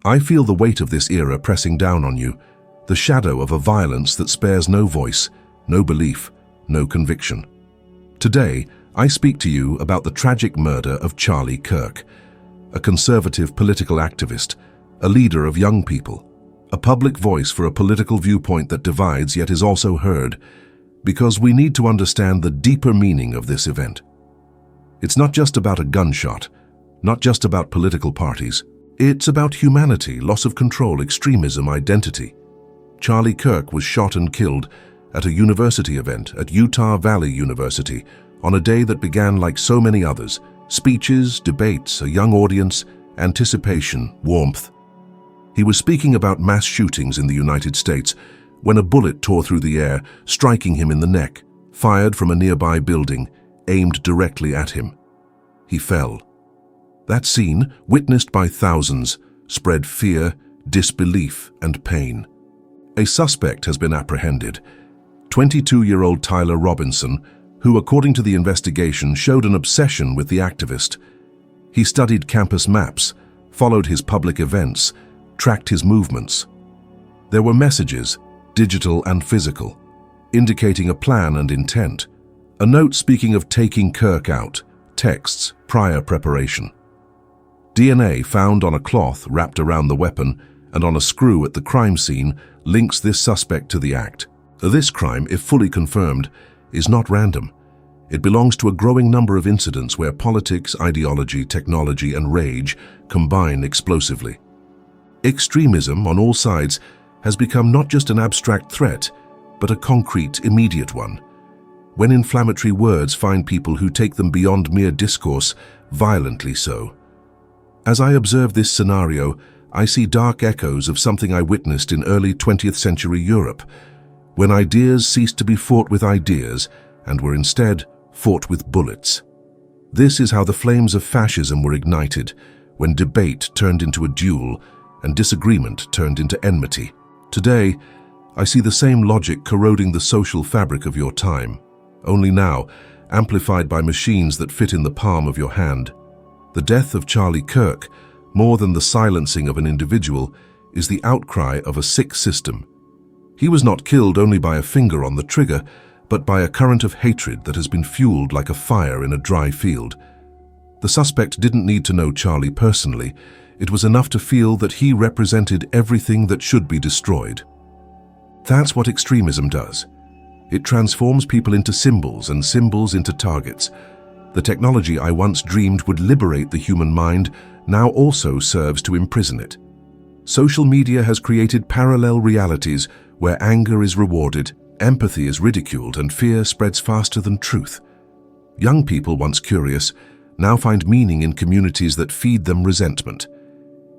I feel the weight of this era pressing down on you, the shadow of a violence that spares no voice, no belief, no conviction. Today, I speak to you about the tragic murder of Charlie Kirk, a conservative political activist, a leader of young people, a public voice for a political viewpoint that divides yet is also heard, because we need to understand the deeper meaning of this event. It's not just about a gunshot, not just about political parties. It's about humanity, loss of control, extremism, identity. Charlie Kirk was shot and killed at a university event at Utah Valley University on a day that began like so many others: speeches, debates, a young audience, anticipation, warmth. He was speaking about mass shootings in the United States when a bullet tore through the air, striking him in the neck, fired from a nearby building, aimed directly at him. He fell. That scene, witnessed by thousands, spread fear, disbelief, and pain. A suspect has been apprehended. 22-year-old Tyler Robinson, who, according to the investigation, showed an obsession with the activist. He studied campus maps, followed his public events, tracked his movements. There were messages, digital and physical, indicating a plan and intent. A note speaking of taking Kirk out, texts, prior preparation. DNA found on a cloth wrapped around the weapon and on a screw at the crime scene links this suspect to the act. This crime, if fully confirmed, is not random. It belongs to a growing number of incidents where politics, ideology, technology, and rage combine explosively. Extremism on all sides has become not just an abstract threat, but a concrete, immediate one. When inflammatory words find people who take them beyond mere discourse, violently so. As I observe this scenario, I see dark echoes of something I witnessed in early 20th century Europe, when ideas ceased to be fought with ideas and were instead fought with bullets. This is how the flames of fascism were ignited, when debate turned into a duel and disagreement turned into enmity. Today, I see the same logic corroding the social fabric of your time, only now amplified by machines that fit in the palm of your hand. The death of Charlie Kirk, more than the silencing of an individual, is the outcry of a sick system. He was not killed only by a finger on the trigger, but by a current of hatred that has been fueled like a fire in a dry field. The suspect didn't need to know Charlie personally. It was enough to feel that he represented everything that should be destroyed. That's what extremism does. It transforms people into symbols and symbols into targets. The technology I once dreamed would liberate the human mind now also serves to imprison it. Social media has created parallel realities where anger is rewarded, empathy is ridiculed, and fear spreads faster than truth. Young people, once curious, now find meaning in communities that feed them resentment.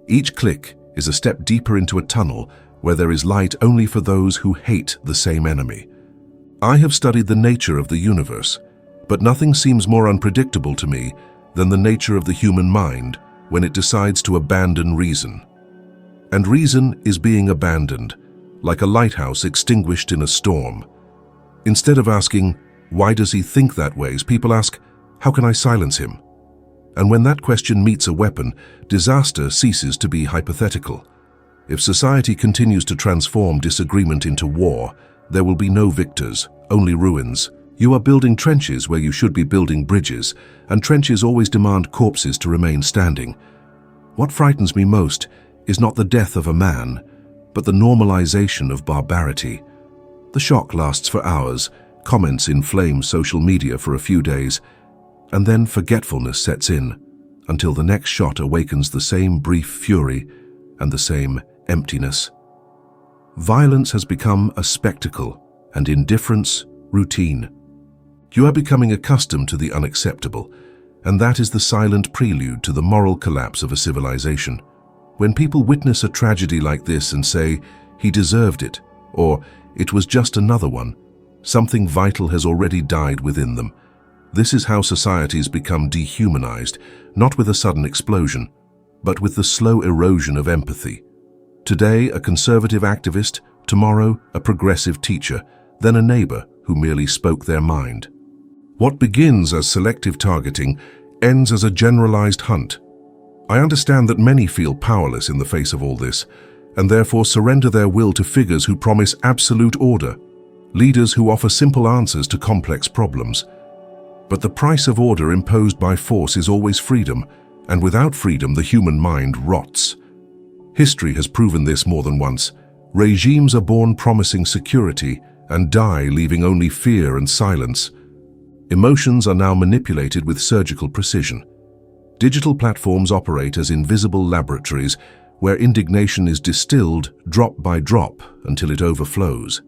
Each click is a step deeper into a tunnel where there is light only for those who hate the same enemy. I have studied the nature of the universe, but nothing seems more unpredictable to me than the nature of the human mind when it decides to abandon reason. And reason is being abandoned, like a lighthouse extinguished in a storm. Instead of asking, why does he think that way, people ask, how can I silence him? And when that question meets a weapon, disaster ceases to be hypothetical. If society continues to transform disagreement into war, there will be no victors, only ruins. You are building trenches where you should be building bridges, and trenches always demand corpses to remain standing. What frightens me most is not the death of a man, but the normalization of barbarity. The shock lasts for hours, comments inflame social media for a few days, and then forgetfulness sets in, until the next shot awakens the same brief fury and the same emptiness. Violence has become a spectacle, and indifference routine. You are becoming accustomed to the unacceptable, and that is the silent prelude to the moral collapse of a civilization. When people witness a tragedy like this and say, he deserved it, or it was just another one, something vital has already died within them. This is how societies become dehumanized, not with a sudden explosion, but with the slow erosion of empathy. Today, a conservative activist, tomorrow, a progressive teacher, then a neighbor who merely spoke their mind. What begins as selective targeting ends as a generalized hunt. I understand that many feel powerless in the face of all this, and therefore surrender their will to figures who promise absolute order, leaders who offer simple answers to complex problems. But the price of order imposed by force is always freedom, and without freedom the human mind rots. History has proven this more than once. Regimes are born promising security and die leaving only fear and silence. Emotions are now manipulated with surgical precision. Digital platforms operate as invisible laboratories where indignation is distilled drop by drop until it overflows.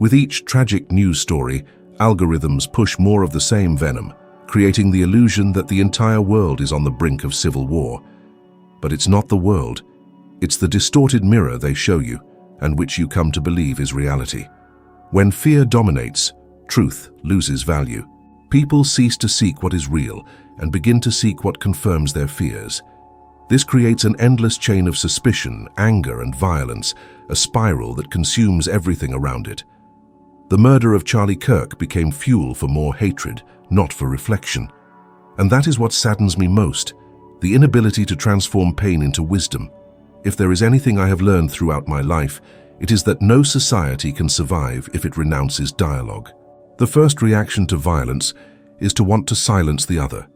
With each tragic news story, algorithms push more of the same venom, creating the illusion that the entire world is on the brink of civil war. But it's not the world. It's the distorted mirror they show you, and which you come to believe is reality. When fear dominates, truth loses value. People cease to seek what is real and begin to seek what confirms their fears. This creates an endless chain of suspicion, anger, and violence, a spiral that consumes everything around it. The murder of Charlie Kirk became fuel for more hatred, not for reflection. And that is what saddens me most, the inability to transform pain into wisdom. If there is anything I have learned throughout my life, it is that no society can survive if it renounces dialogue. The first reaction to violence is to want to silence the other.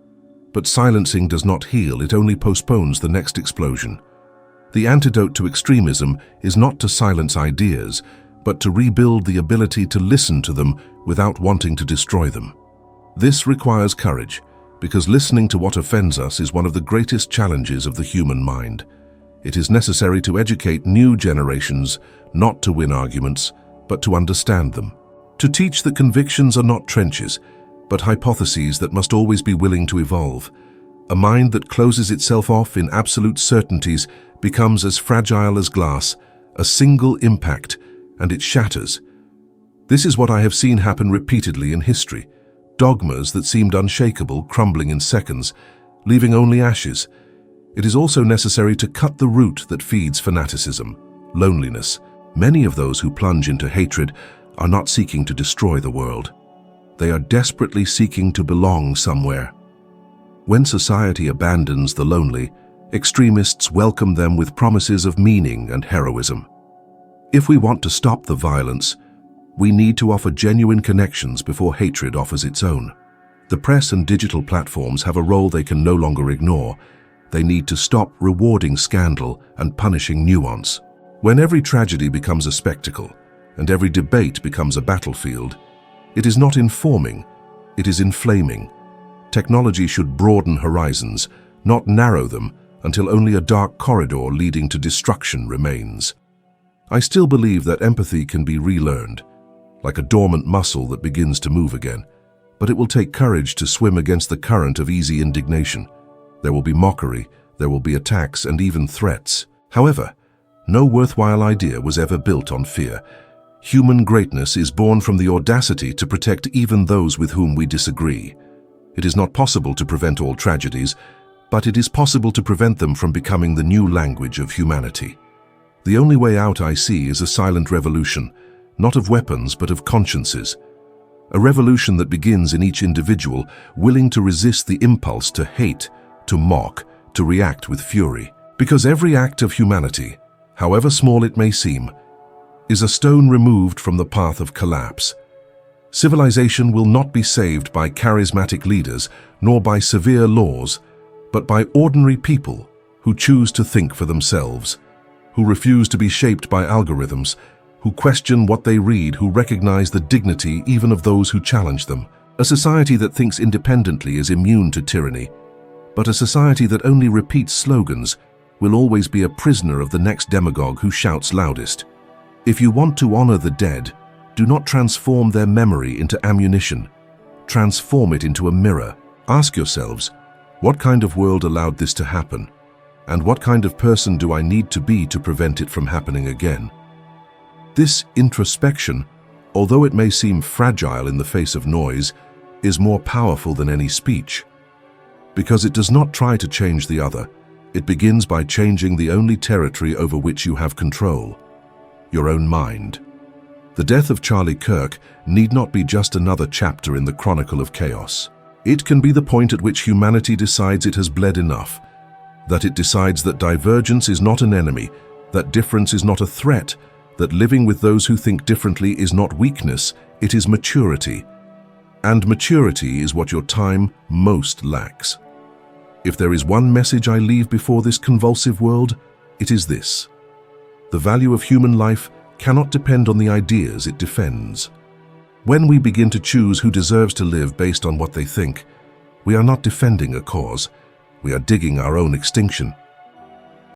But silencing does not heal, it only postpones the next explosion. The antidote to extremism is not to silence ideas, but to rebuild the ability to listen to them without wanting to destroy them. This requires courage, because listening to what offends us is one of the greatest challenges of the human mind. It is necessary to educate new generations, not to win arguments, but to understand them. To teach that convictions are not trenches, but hypotheses that must always be willing to evolve. A mind that closes itself off in absolute certainties becomes as fragile as glass, a single impact, and it shatters. This is what I have seen happen repeatedly in history. Dogmas that seemed unshakable crumbling in seconds, leaving only ashes. It is also necessary to cut the root that feeds fanaticism, loneliness. Many of those who plunge into hatred are not seeking to destroy the world. They are desperately seeking to belong somewhere. When society abandons the lonely, extremists welcome them with promises of meaning and heroism. If we want to stop the violence, we need to offer genuine connections before hatred offers its own. The press and digital platforms have a role they can no longer ignore. They need to stop rewarding scandal and punishing nuance. When every tragedy becomes a spectacle and every debate becomes a battlefield, it is not informing, it is inflaming. Technology should broaden horizons, not narrow them until only a dark corridor leading to destruction remains. I still believe that empathy can be relearned, like a dormant muscle that begins to move again, but it will take courage to swim against the current of easy indignation. There will be mockery, there will be attacks and even threats. However, no worthwhile idea was ever built on fear. Human greatness is born from the audacity to protect even those with whom we disagree. It is not possible to prevent all tragedies, but it is possible to prevent them from becoming the new language of humanity. The only way out I see is a silent revolution, not of weapons but of consciences. A revolution that begins in each individual, willing to resist the impulse to hate, to mock, to react with fury. Because every act of humanity, however small it may seem, is a stone removed from the path of collapse. Civilization will not be saved by charismatic leaders nor by severe laws, but by ordinary people who choose to think for themselves, who refuse to be shaped by algorithms, who question what they read, who recognize the dignity even of those who challenge them. A society that thinks independently is immune to tyranny, but a society that only repeats slogans will always be a prisoner of the next demagogue who shouts loudest. If you want to honor the dead, do not transform their memory into ammunition. Transform it into a mirror. Ask yourselves, what kind of world allowed this to happen? And what kind of person do I need to be to prevent it from happening again? This introspection, although it may seem fragile in the face of noise, is more powerful than any speech. Because it does not try to change the other, it begins by changing the only territory over which you have control. Your own mind. The death of Charlie Kirk need not be just another chapter in the chronicle of chaos. It can be the point at which humanity decides it has bled enough, that it decides that divergence is not an enemy, that difference is not a threat, that living with those who think differently is not weakness, it is maturity. And maturity is what your time most lacks. If there is one message I leave before this convulsive world, it is this: the value of human life cannot depend on the ideas it defends. When we begin to choose who deserves to live based on what they think, we are not defending a cause, we are digging our own extinction.